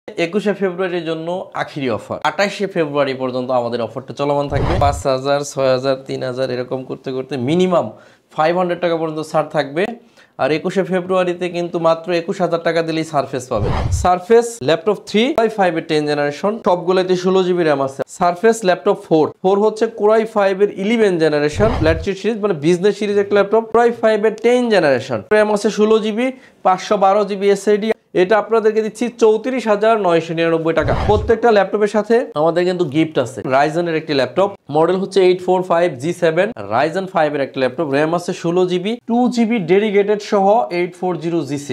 21শে ফেব্রুয়ারির জন্য আখিরি অফার। 28শে ফেব্রুয়ারি পর্যন্ত আমাদের অফারটা চলমান থাকবে। 5000, 6000, 3000 এরকম করতে করতে মিনিমাম 500 টাকা পর্যন্ত ছাড় থাকবে। আর 21শে ফেব্রুয়ারিতে কিন্তু মাত্র 21000 টাকা দিলেই সারফেস পাবেন। সারফেস ল্যাপটপ 3 এর 10 জেনারেশন, সবগুলোতে 16GB র্যাম আছে। সারফেস ল্যাপটপ 4 হচ্ছে কোরাই 5 এর 11 জেনারেশন ফ্ল্যাগশিপ সিরিজ, মানে বিজনেস সিরিজ একটা ল্যাপটপ। কোরাই 5 এর 10 জেনারেশন, র্যাম আছে 16GB, 512GB এসএসডি। এটা আপনাদেরকে দিচ্ছি 34,999 টাকা। প্রত্যেকটা ল্যাপটপের সাথে আমাদের কিন্তু গিফট আছে। রাইজেনের একটি ল্যাপটপ, মডেল হচ্ছে 845G7, রাইজেন 5 এর একটা ল্যাপটপ, র্যাম আছে 16GB, 2GB ডেডিকেটেড সহ 840G6।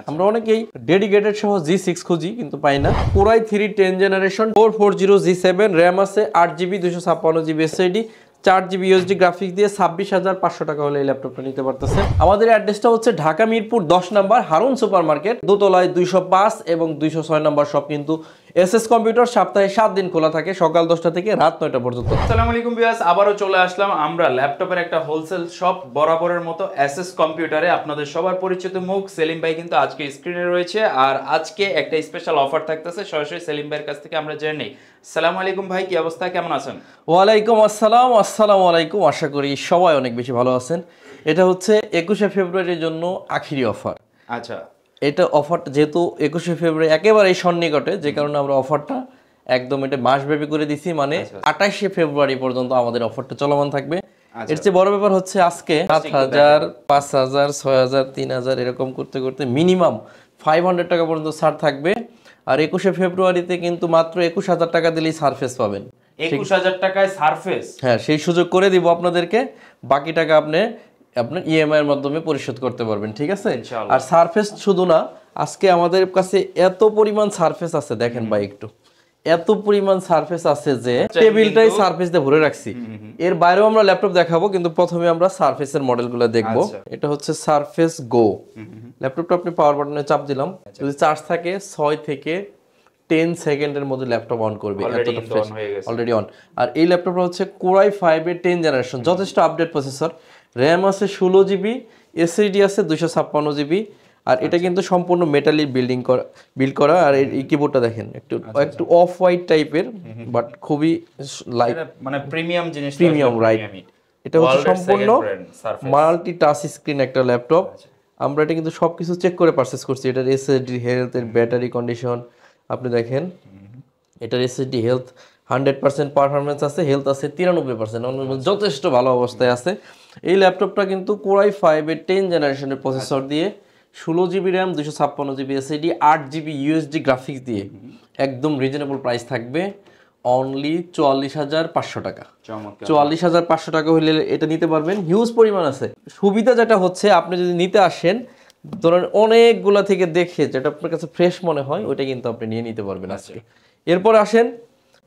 আমরা অনেকেই ডেডিকেটেড সহ G6 খুঁজি কিন্তু পাই না। কোরাই 3 10 জেনারেশন 440G7, র্যাম আছে 8GB, 256GB SSD, 4GB USD graphics দিয়ে 26,500 টাকা হলে এই ল্যাপটপটা নিতে পারতেছেন। আমাদের অ্যাড্রেসটা হচ্ছে ঢাকা মিরপুর 10 নম্বর হারুন সুপার মার্কেট, দোতলায় 205 এবং 206 নম্বর শপ। কিন্তু এসএস কম্পিউটার সপ্তাহে 7 দিন খোলা থাকে, সকাল 10টা থেকে রাত 9টা পর্যন্ত। আসসালামু আলাইকুম ভিউয়ার্স, আবারও চলে আসলাম আমরা ল্যাপটপের একটা হোলসেল শপ বরাবরের মতো এসএস কম্পিউটারে। আপনাদের সবার পরিচিত মুখ সেলিম ভাই কিন্তু আজকে স্ক্রিনে রয়েছে, আর আজকে একটা স্পেশাল অফার থাকতেছে। সরাসরি সেলিম ভাইয়ের কাছ থেকে আমরা জেনে নেই। আসসালামু আলাইকুম ভাই, কি অবস্থা, কেমন আছেন? ওয়ালাইকুম আসসালাম। আসসালামু আলাইকুম, আশা করি সবাই অনেক বেশি ভালো আছেন। এটা হচ্ছে 21শে ফেব্রুয়ারির জন্য আখিরি অফার। আচ্ছা, এটা অফারটা যেহেতু 21শে ফেব্রুয়ারি একেবারেই সন্নিকটে, যে কারণে আমরা অফারটা একদম এটা মাসব্যাপী করে দিছি। মানে 28শে ফেব্রুয়ারি পর্যন্ত আমাদের অফারটা চলমান থাকবে। এর চেয়ে বড় ব্যাপার হচ্ছে আজকে 7000, 5000, 6000, 3000 এরকম করতে করতে মিনিমাম 500 টাকা পর্যন্ত ছাড় থাকবে। আর 21শে ফেব্রুয়ারিতে কিন্তু মাত্র 21000 টাকা দিলেই সারফেস পাবেন। 21000 টাকায় সারফেস? হ্যাঁ, সেই সুযোগ করে দিব আপনাদেরকে। বাকি টাকা আপনার ইএমআই এর মাধ্যমে পরিশোধ করতে পারবেন, ঠিক আছে? আর সারফেস শুধু না, আজকে আমাদের কাছে এত পরিমাণ সারফেস আছে, দেখেন ভাই একটু, এত পরিমাণ সারফেস আছে যে টেবিলটাই সারফেস দিয়ে ভরে রাখছি। এর বাইরেও আমরা ল্যাপটপ দেখাবো, কিন্তু প্রথমে আমরা সারফেসের মডেলগুলো দেখব। এটা হচ্ছে সারফেস গো ল্যাপটপটা। আপনি পাওয়ার বাটনে চাপ দিলাম, যদি চার্জ থাকে 6 থেকে 10 সেকেন্ডের মধ্যে ল্যাপটপ অন করবে, এতটা ফ্রেশ, অলরেডি অন। আর এই ল্যাপটপটা হচ্ছে কোরাই 5 এর 10 জেনারেশন, যথেষ্ট আপডেট প্রসেসর, র্যাম আছে 16GB, এসএসডি আছে 256GB। আর এটা কিন্তু সম্পূর্ণ মেটালি বিল্ড করা। আর এই কিবোর্ডটা দেখেন, একটু অফ হোয়াইট টাইপের, বাট খুবই লাইট, মানে প্রিমিয়াম জিনিস, প্রিমিয়াম, রাইট। এটা হচ্ছে সম্পূর্ণ মাল্টি টাচ স্ক্রিন একটা ল্যাপটপ। আমরা এটা কিন্তু সবকিছু চেক করে পারচেজ করছি। এটার এসএসডি হেলথ, এর ব্যাটারি কন্ডিশন আপনি দেখেন। এটার এসএসডি হেলথ 100% পারফরমেন্স আছে, হেলথ আছে 93%, যথেষ্ট ভালো অবস্থায় আছে। এই ল্যাপটপটা কিন্তু কোরাই 5 এর 10 জেনারেশনের প্রসেসর দিয়ে, 16GB RAM, 256GB SSD, 8GB USD graphics দিয়ে একদম রিজনেবল প্রাইস থাকবে। অনলি 44,500 টাকা। 44,500 টাকা হলে এটা নিতে পারবেন। হিউজ পরিমাণ আছে। সুবিধা যেটা হচ্ছে, আপনি যদি নিতে আসেন, ধরেন অনেকগুলা থেকে দেখে যেটা আপনার কাছে ফ্রেশ মনে হয়, ওইটা কিন্তু আপনি নিয়ে নিতে পারবেন আজকে। এরপর আসেন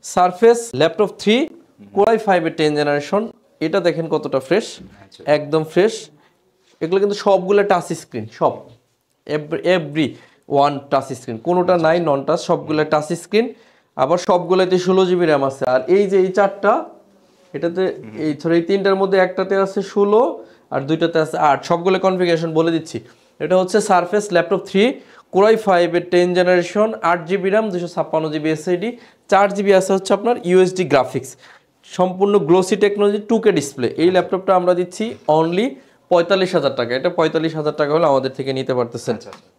সারফেস ল্যাপটপ 3 কোরাই 5 এর 10 জেনারেশন। এটা দেখেন কতটা ফ্রেশ, একদম ফ্রেশ। এগুলো কিন্তু সবগুলো টাচ স্ক্রিন, সব এভরি ওয়ান টাচ স্ক্রিন, কোনোটা নাই নন টাচ, সবগুলো টাচ স্ক্রিন। আবার সবগুলোতে 16GB র্যাম আছে। আর এই যে এই চারটা, এটাতে এই তিনটার মধ্যে একটাতে আছে 16 আর দুইটাতে আছে 8, সবগুলো কনফিগারেশন বলে দিচ্ছি। এটা হচ্ছে সারফেস ল্যাপটপ 3 কোরাই 5 এর 10 generation, 8GB RAM, 256GB SSD, 4GB আছে হচ্ছে আপনার ইউএসডি গ্রাফিক্স, সম্পূর্ণ গ্লোসি টেকনোলজি, 2K ডিসপ্লে। এই ল্যাপটপটা আমরা দিচ্ছি অনলি 45,000 টাকা। এটা 45,000 টাকা হলে আমাদের থেকে নিতে পারতেছেন।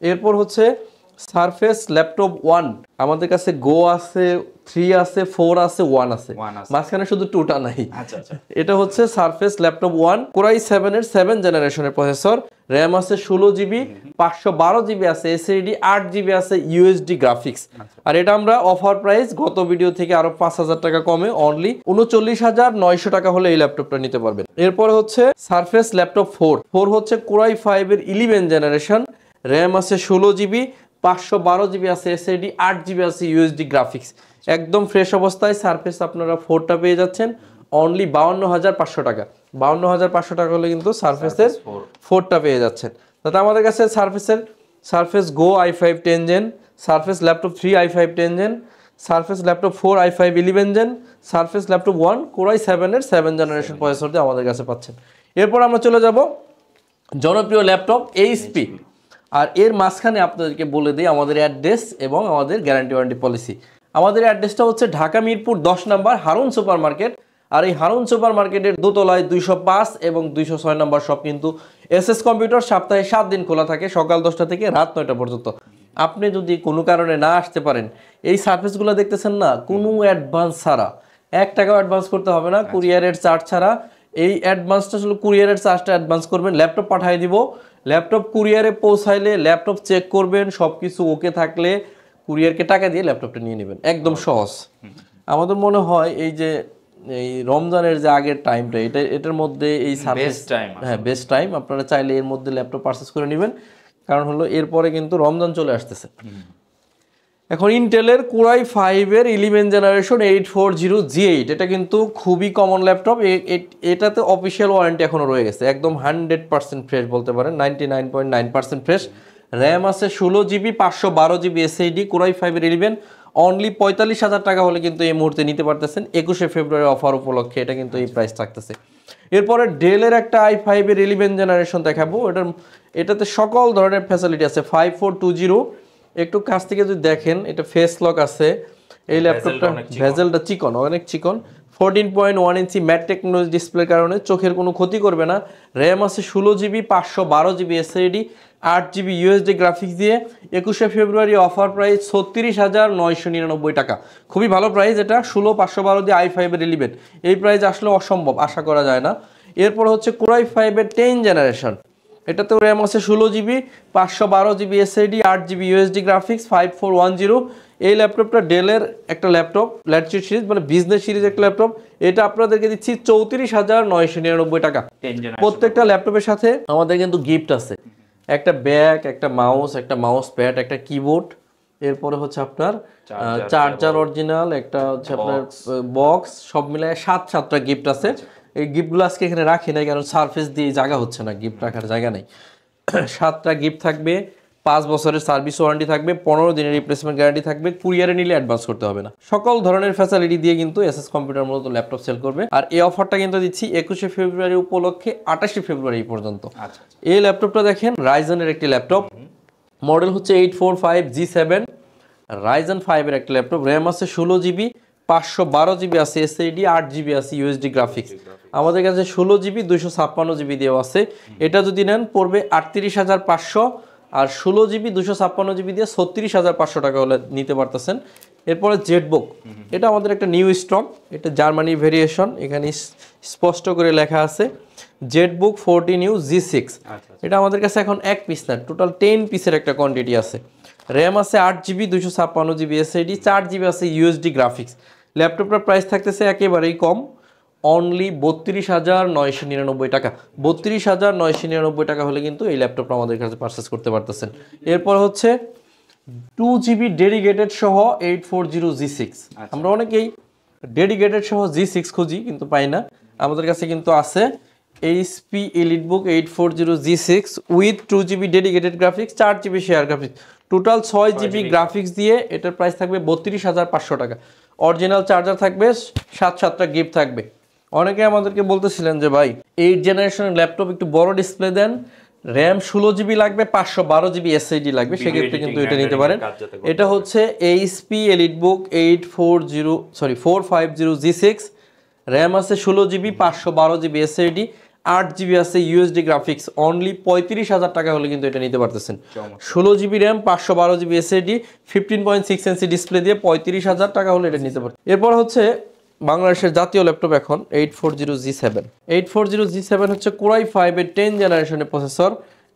এরপর হচ্ছে সারফেস ল্যাপটপ 1, আমাদের কাছে গো আছে, 3 আছে, 4 আছে, 1 আছে, মাঝখানে শুধু 2টা নাই। এটা হচ্ছে সারফেস ল্যাপটপ 1 কোরাই 7 এর 7 জেনারেশনের প্রসেসর, র্যাম আছে 16GB, 512GB আছে এসএসডি, 8GB আছে ইউএসডি গ্রাফিক্স। আর এটা আমরা অফার প্রাইস গত ভিডিও থেকে আরো 5,000 টাকা কমে অনলি 39,900 টাকা হলে এই ল্যাপটপটা নিতে পারবেন। এরপর হচ্ছে সারফেস ল্যাপটপ 4 হচ্ছে কোরাই 5 এর 11 জেনারেশন, র্যাম আছে 16GB, 512GB আছে এসএসডি, 8GB আছে ইউএসডি গ্রাফিক্স। একদম ফ্রেশ অবস্থায় সারফেস আপনারা 4টা পেয়ে যাচ্ছেন অনলি 52,500 টাকা। 52,500 টাকা হলে কিন্তু সারফেসের 4টা পেয়ে যাচ্ছেন। তাতে আমাদের কাছে surface go i5 10 gen, surface laptop 3 i5 10 gen, surface laptop 4 i5 11 gen, surface laptop 1 core i 7 এর 7 জেনারেশন প্রসেসর দিয়ে আমাদের কাছে পাচ্ছেন। এরপর আমরা চলে যাব জনপ্রিয় ল্যাপটপ এইচপি। আর এর মাঝখানে আপনাদেরকে বলে দিই আমাদের অ্যাড্রেস এবং আমাদের গ্যারান্টি ওয়ারেন্টি পলিসি। আমাদের অ্যাড্রেসটা হচ্ছে ঢাকা মিরপুর 10 নম্বর হারুন সুপার মার্কেট। আর এই হারুন সুপার মার্কেটের দোতলায় 205 এবং 206 নম্বর শপ কিন্তু এসএস কম্পিউটার সপ্তাহে 7 দিন খোলা থাকে, সকাল 10টা থেকে রাত 9টা পর্যন্ত। আপনি যদি কোনো কারণে না আসতে পারেন, এই সার্ভিসগুলো দেখতেছেন না, কোনো অ্যাডভান্স ছাড়া, 1 টাকাও অ্যাডভান্স করতে হবে না, কুরিয়ারের চার্জ ছাড়া। এই অ্যাডভান্সটা আসলে কুরিয়ারের চার্জটা অ্যাডভান্স করবেন, ল্যাপটপ পাঠিয়ে দিব, ল্যাপটপ কুরিয়ারে পৌঁছাইলে ল্যাপটপ চেক করবেন, সব কিছু ওকে থাকলে কুরিয়ারকে টাকা দিয়ে ল্যাপটপটা নিয়ে নেবেন, একদম সহজ। আমাদের মনে হয় এই যে এই রমজানের যে আগের টাইমটা, এটার মধ্যে এই সার্ভিস বেস্ট টাইম। আপনারা চাইলে এর মধ্যে ল্যাপটপ পারচেস করে নেবেন, কারণ হলো এরপরে কিন্তু রমজান চলে আসতেছে। এখন ইন্টেলের কোরাই 5 এর 11 জেনারেশন 840G8, এটা কিন্তু খুবই কমন ল্যাপটপ। এটাতে অফিসিয়াল ওয়ারেন্টি এখনো রয়ে গেছে, একদম 100% ফ্রেশ বলতে পারেন, 99.9% ফ্রেশ। র্যাম আছে 16GB 512GB SSD, কোরাই 5 এর 11, অনলি 45,000 টাকা হলে কিন্তু এই মুহূর্তে নিতে পারতেছেন। 21শে ফেব্রুয়ারি অফার উপলক্ষে এটা কিন্তু এই প্রাইস থাকতেছে। এরপরে ডেলের একটা i5 এর 11 জেনারেশন দেখাবো। এটাতে সকল ধরনের ফ্যাসিলিটি আছে। 5420, একটু কাছ থেকে যদি দেখেন, এটা ফেস লক আছে। এই ল্যাপটপটা ভেজেলটা চিকন, অনেক চিকন। 14.1 ইঞ্চি ম্যাট টেকনোলজি ডিসপ্লের কারণে চোখের কোনো ক্ষতি করবে না। র্যাম আছে 16GB 512GB SSD, 8GB USD graphics দিয়ে। 21শে ফেব্রুয়ারি অফার প্রাইস 36,999 টাকা, খুবই ভালো প্রাইস। এটা 16/512 দিয়ে i5 এর 11, এই প্রাইস আসলে অসম্ভব, আশা করা যায় না। এরপর হচ্ছে কোরাই 5 এর 10 জেনারেশন, এটাতেও র্যাম আছে 16GB 512GB SSD, 8GB USD graphics, 5410। এই ল্যাপটপটা ডেলের একটা ল্যাপটপ, ল্যাটিটিউড সিরিজ মানে বিজনেস সিরিজ একটা ল্যাপটপ। এটা আপনাদেরকে দিচ্ছি 34,999 টাকা। প্রত্যেকটা ল্যাপটপের সাথে আমাদের কিন্তু গিফট আছে, একটা ব্যাগ, একটা মাউস প্যাড, একটা কিবোর্ড, এরপরে হচ্ছে আপনার চার্জার অরিজিনাল, একটা হচ্ছে আপনার বক্স, সব মিলায় 7টা গিফট আছে। এই গিফটগুলো আজকে এখানে রাখি নাই, কারণ সারফেস দিয়ে জায়গা হচ্ছে না, গিফট রাখার জায়গা নেই। 7টা গিফট থাকবে, 5 বছরের সার্ভিস ওয়ারেন্টি থাকবে, 15 দিনের রিপ্লেসমেন্ট গ্যারান্টি থাকবে, কুরিয়ারে নিলে অ্যাডভান্স করতে হবে না। সকল ধরনের ফ্যাসিলিটি দিয়ে কিন্তু এসএস কম্পিউটার মূলত ল্যাপটপ সেল করবে। আর এই অফারটা কিন্তু দিচ্ছি 21শে ফেব্রুয়ারি উপলক্ষে 28শে ফেব্রুয়ারি পর্যন্ত। এই ল্যাপটপটা দেখেন, রাইজেনের একটি ল্যাপটপ, মডেল হচ্ছে 845G7, রাইজেন 5 এর একটা ল্যাপটপ। র্যাম আছে 16GB 512GB আছে SSD, 8GB আছে USD গ্রাফিক্স। আমাদের কাছে 16GB 256GB দেওয়া আছে। এটা যদি নেন পড়বে 38,500, আর 16GB 256GB দিয়ে 36,500 টাকা হলে নিতে পারতেছেন। এরপরে জেটবুক, এটা আমাদের একটা নিউ স্টক, এটা জার্মানি ভেরিয়েশন, এখানে স্পষ্ট করে লেখা আছে জেটবুক 14U G6। এটা আমাদের কাছে এখন 1 পিস না, টোটাল 10 পিসের একটা কোয়ান্টিটি আছে। র্যাম আছে 8GB 256GB SSD, 4GB আছে USD গ্রাফিক্স। ল্যাপটপটার প্রাইস থাকতেছে একেবারেই কম, অনলি 32,999 টাকা। 32,999 টাকা হলে কিন্তু এই ল্যাপটপটা আমাদের কাছে পারচেস করতে পারতেছেন। এরপর হচ্ছে 2GB ডেডিকেটেড সহ 840G6। আমরা অনেকেই ডেডিকেটেড সহ G6 খুঁজি কিন্তু পাই না, আমাদের কাছে কিন্তু আছে HP EliteBook 840G6 with 2GB dedicated graphics, 4GB share graphics, total 6GB graphics দিয়ে এটার প্রাইস থাকবে 32,500 টাকা। অরিজিনাল চার্জার থাকবে, 7টা গিফট থাকবে। অনেকে আমাদেরকে বলতেছিলেন যে ভাই 8 জেনারেশনের ল্যাপটপ একটু বড় ডিসপ্লে দেন, র্যাম 16GB লাগবে, 512GB SSD লাগবে, সেক্ষেত্রে কিন্তু এটা নিতে পারেন। এটা হচ্ছে HP EliteBook 450G6, র্যাম আছে 16GB 512GB SSD, 8GB আছে USD গ্রাফিক্স, অনলি 35,000 টাকা হলে কিন্তু এটা নিতে পারতেছেন। 16GB RAM 512GB SSD 15.6 inch display দিয়ে 35,000 টাকা হলে এটা নিতে পারতেন। এরপর হচ্ছে বাংলাদেশের জাতীয় ল্যাপটপ এখন 840G7। 840G7 হচ্ছে কোরাই 5 এর 10 জেনারেশনের প্রসেসর।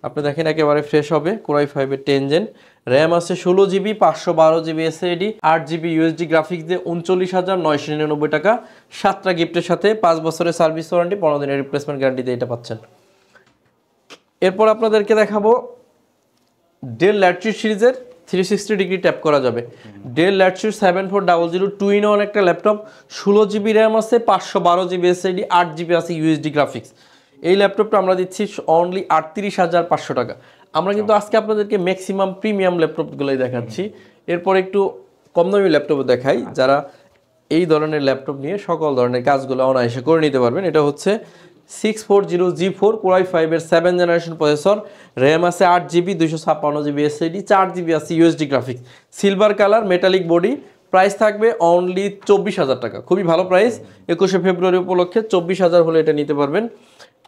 আপনি দেখেন একেবারে ফ্রেশ হবে, কোরাই 5 এর 10 জেন। র্যাম আছে 16GB 512GB SSD, 8GB USD graphics দিয়ে 39,999 টাকা। 7টা গিফটের সাথে 5 বছরের সার্ভিস ওয়ারেন্টি, 15 দিনের রিপ্লেসমেন্ট গ্যারান্টি দিয়ে এটা পাচ্ছেন। এরপর আপনাদেরকে দেখাবো ডেল ল্যাটিটিউড সিরিজের 360 ডিগ্রি ট্যাপ করা যাবে। ডেল ল্যাটিটিউড 7400 2-in-1 একটা ল্যাপটপ, 16GB র্যাম আছে, 512GB SSD, 8GB আছে USD গ্রাফিক্স। এই ল্যাপটপটা আমরা দিচ্ছি অনলি 38,500 টাকা। আমরা কিন্তু আজকে আপনাদেরকে ম্যাক্সিমাম প্রিমিয়াম ল্যাপটপগুলোই দেখাচ্ছি, এরপর একটু কম দামি ল্যাপটপও দেখাই, যারা এই ধরনের ল্যাপটপ নিয়ে সকল ধরনের কাজগুলো অনায়াসে করে নিতে পারবেন। এটা হচ্ছে 640G4 Core i5 এর 7 জেনারেশন প্রসেসর, র্যাম আছে 8GB 256GB SSD, 4GB আছে USD graphics, silver colour, metallic body. Price থাকবে অনলি 24,000 টাকা। খুবই ভালো প্রাইস, 21শে ফেব্রুয়ারি উপলক্ষে 24,000 হলে এটা নিতে পারবেন।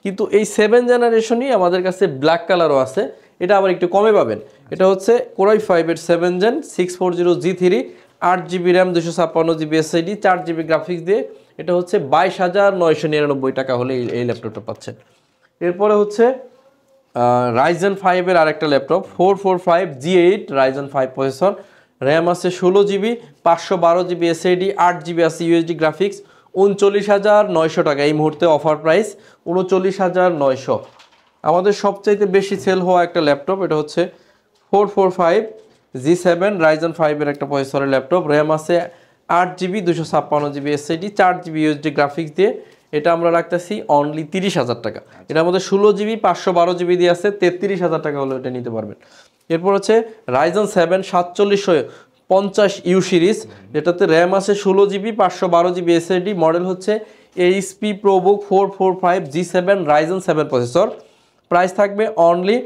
কিন্তু এই 7 জেনারেশনই আমাদের কাছে ব্ল্যাক কালারও আছে, এটা আবার একটু কমে পাবেন। এটা হচ্ছে Core i5 এর 7 gen 640G3, 8GB RAM, 256GB SSD, 4GB graphics দিয়ে। এটা হচ্ছে 22,999 টাকা হলে এই ল্যাপটপটা পাচ্ছেন। এরপরে হচ্ছে Ryzen 5 এর আরেকটা laptop 445G8 Ryzen 5 processor, RAM আছে 16GB, 512GB SSD, 8GB আছে ইউএসডি গ্রাফিক্স, 39,900 টাকা এই মুহূর্তে অফার প্রাইস 39,900। আমাদের সবচাইতে বেশি সেল হওয়া একটা ল্যাপটপ এটা হচ্ছে 445G7 Ryzen 5 এর একটা প্রসেসরের ল্যাপটপ, র্যাম আছে 8GB 256GB SSD, 4GB USD graphics দিয়ে। এটা আমরা রাখতেছি অনলি 30,000 টাকা। এটার মধ্যে 16GB 512GB দিয়ে আছে, 33,000 টাকা হলে এটা নিতে পারবেন। এরপর হচ্ছে Ryzen 7 4750U সিরিজ, যেটাতে র্যাম আছে 16GB 512GB SSD, মডেল হচ্ছে HP ProBook 445G7 Ryzen 7 processor. Price থাকবে অনলি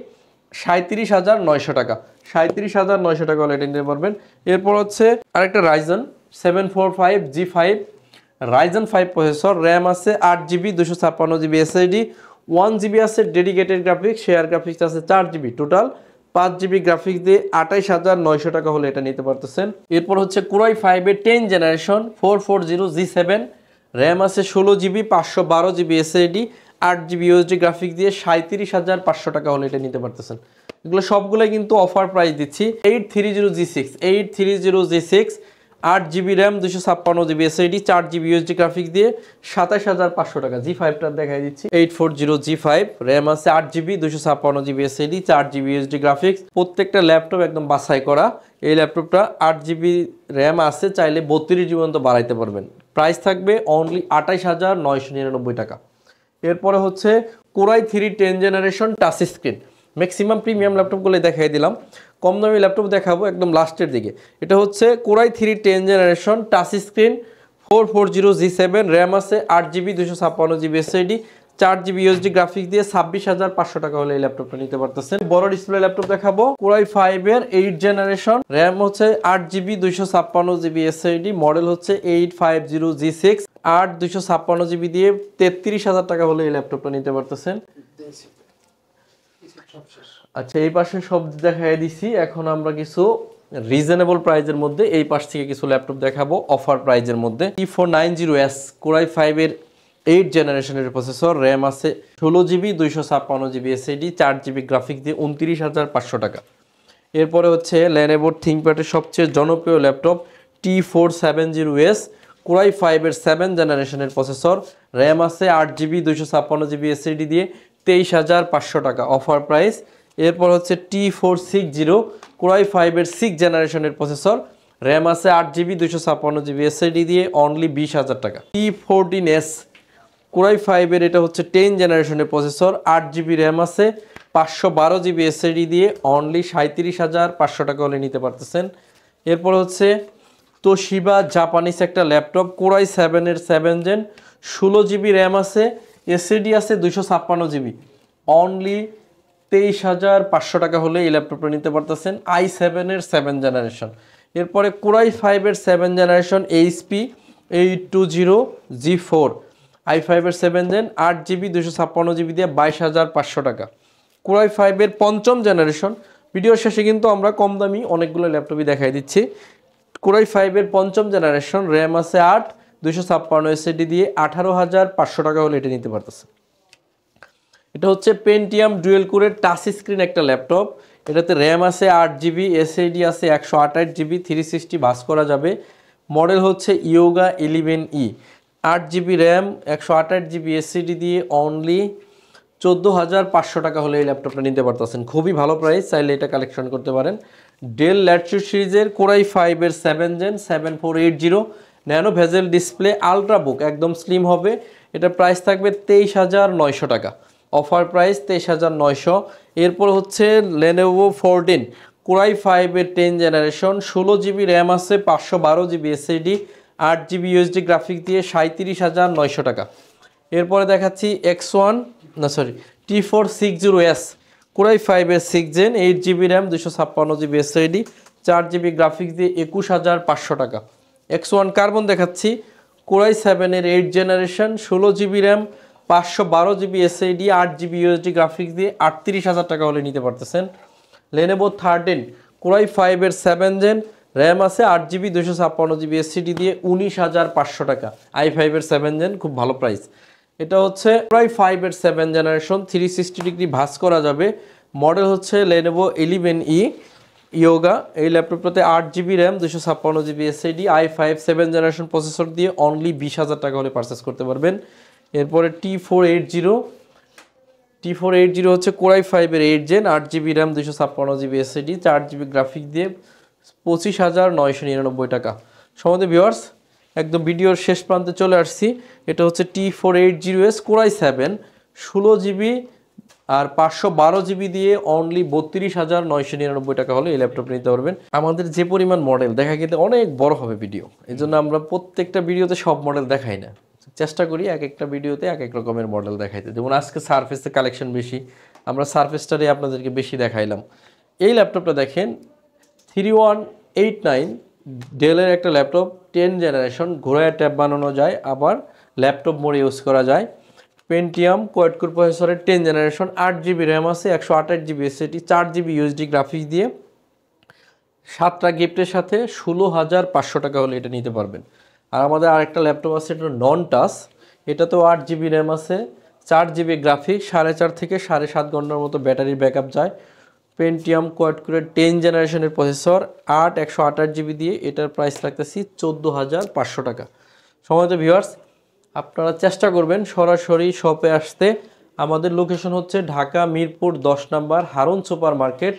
37,900 টাকা। 37,900 টাকা হলে এটা নিতে পারবেন। এরপর হচ্ছে আরেকটা Ryzen 745G5 Ryzen 5 processor, RAM আছে 8GB 256GB SSD, 1GB আছে ডেডিকেটেড গ্রাফিক্স, শেয়ার গ্রাফিক্স আছে 4GB, টোটাল 5GB গ্রাফিক্স দিয়ে 28,900 টাকা হলে এটা নিতে পারতেছেন। এরপর হচ্ছে Core i5 এর 10 জেনারেশন 440G7, র্যাম আছে 16GB 512GB SSD, 8GB USD graphics দিয়ে 37,500 টাকা হলে এটা নিতে পারতেছেন। এগুলো সবগুলোই কিন্তু অফার প্রাইস দিচ্ছি। 830G6 8GB RAM, 256GB SSD, 4GB USD graphics দিয়ে 27,500 টাকা। G5টা দেখাই দিচ্ছি, 840G5, র্যাম আছে 8GB 256GB SSD, 4GB USD graphics. প্রত্যেকটা ল্যাপটপ একদম বাছাই করা। এই ল্যাপটপটা 8GB র্যাম আছে, চাইলে 32GB পর্যন্ত বাড়াইতে পারবেন। প্রাইস থাকবে অনলি 28,999 টাকা। এরপরে হচ্ছে Core i3 10 generation touch screen. Maximum premium ল্যাপটপগুলো দেখাই দিলাম, কম দামি ল্যাপটপ দেখাবো একদম লাস্টের দিকে। এটা হচ্ছে Core i3 10 generation touch screen 440G7, RAM আছে 8GB 256GB SSD, 4GB USD graphics দিয়ে 26,500 টাকা হলে এই ল্যাপটপটা নিতে পারতেছেন। বড় ডিসপ্লে ল্যাপটপ দেখাবো Core i5 এর 8 জেনারেশন, র্যাম হচ্ছে 8GB 256GB SSD, মডেল হচ্ছে 850G6, 256GB দিয়ে 33,000 টাকা হলে এই ল্যাপটপটা নিতে পারতেছেন। আচ্ছা, এই পাশে সব দেখাই দিছি। এখন আমরা কিছু রিজনেবল প্রাইজের মধ্যে এই পাশ থেকে কিছু ল্যাপটপ দেখাবো অফার প্রাইজের মধ্যে। T490S Core i5 এর 8 জেনারেশনের প্রসেসর, র্যাম আছে 16GB 256GB SSD, 4GB graphics দিয়ে 29,500 টাকা। এরপরে হচ্ছে Lenovo ThinkPad এর সবচেয়ে জনপ্রিয় ল্যাপটপ T470S Core i5 এর 7 জেনারেশনের প্রসেসর, র্যাম আছে 8GB 256GB SSD দিয়ে 23,500 টাকা অফার প্রাইস। এরপর হচ্ছে T460 Core i5 এর 6 জেনারেশনের প্রসেসর, র্যাম আছে 8GB 256GB SSD দিয়ে অনলি 20,000 টাকা। T14S Core i5 এর এটা হচ্ছে 10 জেনারেশনের প্রসেসর, 8GB র্যাম আছে, 512GB SSD দিয়ে অনলি 37,500 টাকা হলে নিতে পারতেছেন। এরপর হচ্ছে তোশিবা জাপানিজ একটা ল্যাপটপ Core i7 এর 7 জেন, 16GB র্যাম আছে, SSD আছে 256GB, অনলি 23,500 টাকা হলে এই ল্যাপটপটা নিতে পারতেছেন। i7 এর 7 জেনারেশন। এরপরে Core i5 এর 7 জেনারেশন HP 820G4 i5 এর 7 জেন, 8GB 256GB দিয়ে 22,500 টাকা। Core i5 এর 5ম জেনারেশন। ভিডিও শেষে কিন্তু আমরা কম দামি অনেকগুলো ল্যাপটপই দেখাই দিচ্ছি। Core i5 এর 5ম জেনারেশন, র্যাম আছে 8, 256 SSD দিয়ে 18,500 টাকা হলে এটা নিতে পারতেছে। এটা হচ্ছে পেন্টিয়াম ডুয়েল কোরের টাচ স্ক্রিন একটা ল্যাপটপ। এটাতে র্যাম আছে 8GB, SSD আছে 128GB, 360 বাস করা যাবে। মডেল হচ্ছে yoga 11E, 8GB RAM, 128GB SSD দিয়ে অনলি 14,500 টাকা হলে এই ল্যাপটপটা নিতে পারতেছেন। খুবই ভালো প্রাইস, চাইলে এটা কালেকশন করতে পারেন। ডেল ল্যাটিটিউড সিরিজের Core i5 এর 7 gen 7480 nano bezel display ultrabook, একদম স্লিম হবে। এটা প্রাইস থাকবে 23,900 টাকা অফার প্রাইস 23,900। এরপর হচ্ছে Lenovo 14 Core i5 এর 10 জেনারেশন, 16GB র্যাম আছে, 512GB SSD, 8GB USD graphics দিয়ে 37,900 টাকা। এরপরে দেখাচ্ছি T460S Core i5 6 Gen 8GB RAM 256GB SSD 4GB graphics দিয়ে 21,500 টাকা। X1 কার্বন দেখাচ্ছি Core i7 8 generation 16GB RAM 512GB SSD 8GB USD graphics দিয়ে 38,000 টাকা হলে নিতে পারতেছেন। Lenovo 13 Core i5 7 Gen RAM আছে 8GB 256GB SSD দিয়ে 19,500 টাকা। i5 7 Gen খুব ভালো প্রাইস। এটা হচ্ছে Core i5 7 জেনারেশন 360 ডিগ্রি ভাঁজ করা যাবে। মডেল হচ্ছে Lenovo 11E Yoga। এই ল্যাপটপটাতে 8GB RAM 256GB SSD i5 7 generation processor দিয়ে অনলি 20,000 টাকা হলে পারচেস করতে পারবেন। এরপরে T480 হচ্ছে Core i5 8 Gen 8GB RAM 256GB SSD 4GB graphics দিয়ে 25,999 টাকা। সম্মানিত ভিউয়ার্স, একদম ভিডিওর শেষ প্রান্তে চলে আসছি। এটা হচ্ছে T480S Core i7 16GB আর 512GB দিয়ে অনলি 32,999 টাকা হলে এই ল্যাপটপ নিতে পারবেন। আমাদের যে পরিমাণ মডেল দেখা গেলে অনেক বড় হবে ভিডিও, এই জন্য আমরা প্রত্যেকটা ভিডিওতে সব মডেল দেখাই না, চেষ্টা করি এক একটা ভিডিওতে এক এক রকমের মডেল দেখাইতে। যেমন আজকে সারফেসে কালেকশন বেশি, আমরা সারফেসটারই আপনাদেরকে বেশি দেখাইলাম। এই ল্যাপটপটা দেখেন 3189 ডেলের একটা ল্যাপটপ 10 জেনারেশন, ঘোড়ায় ট্যাব বানানো যায়, আবার ল্যাপটপ মোডে ইউজ করা যায়। পেন্টিয়াম কোয়াড কোর প্রসেসরের 10 জেনারেশন 8GB র্যাম আছে 128GB SSD 4GB USD graphics দিয়ে 7টা গিফটের সাথে 16,500 টাকা হলে এটা নিতে পারবেন। আর আমাদের আরেকটা ল্যাপটপ আছে, এটা নন টাচ, এটাতেও 8GB র্যাম আছে 4GB গ্রাফিক্স 4.5 থেকে 7.5 ঘন্টার মতো ব্যাটারির ব্যাকআপ যায়। পেন্টিয়াম কোয়াড কোরের 10 জেনারেশনের প্রসেসর 128GB দিয়ে এটার প্রাইস রাখতেছি 14,500 টাকা। সম্মানিত ভিউয়ার্স, আপনারা চেষ্টা করবেন সরাসরি শপে আসতে। আমাদের লোকেশন হচ্ছে ঢাকা মিরপুর 10 নম্বর হারুন সুপার মার্কেট,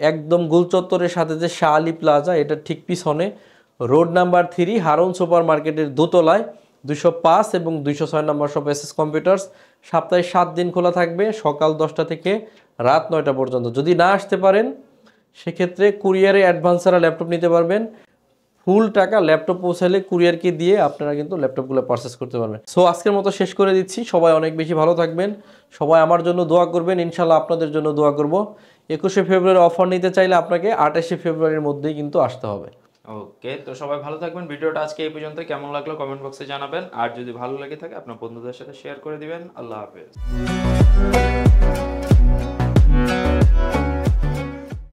একদম গোলচত্বরের সাথে যে শাহ আলী প্লাজা, এটা ঠিক পিছনে রোড নাম্বার 3 হারুন সুপার মার্কেটের দোতলায় 205 এবং 206 নম্বর শপ এসএস কম্পিউটার্স। সপ্তাহে 7 দিন খোলা থাকবে, সকাল 10টা থেকে রাত 9টা পর্যন্ত। যদি না আসতে পারেন সেক্ষেত্রে কুরিয়ারে অ্যাডভান্স ছাড়া ল্যাপটপ নিতে পারবেন। ফুল টাকা ল্যাপটপ পৌঁছালে কুরিয়ারকে দিয়ে আপনারা কিন্তু ল্যাপটপগুলো পারচেস করতে পারবেন। সো আজকের মতো শেষ করে দিচ্ছি। সবাই অনেক বেশি ভালো থাকবেন, সবাই আমার জন্য দোয়া করবেন, ইনশাল্লাহ আপনাদের জন্য দোয়া করব। 21শে ফেব্রুয়ারি অফার নিতে চাইলে আপনাকে 28শে ফেব্রুয়ারির মধ্যেই কিন্তু আসতে হবে। ওকে, তো সবাই ভালো থাকবেন। ভিডিওটা আজকে এই পর্যন্ত। কেমন লাগলো কমেন্ট বক্সে জানাবেন, আর যদি ভালো লেগে থাকে আপনার বন্ধুদের সাথে শেয়ার করে দিবেন। আল্লাহ হাফেজ।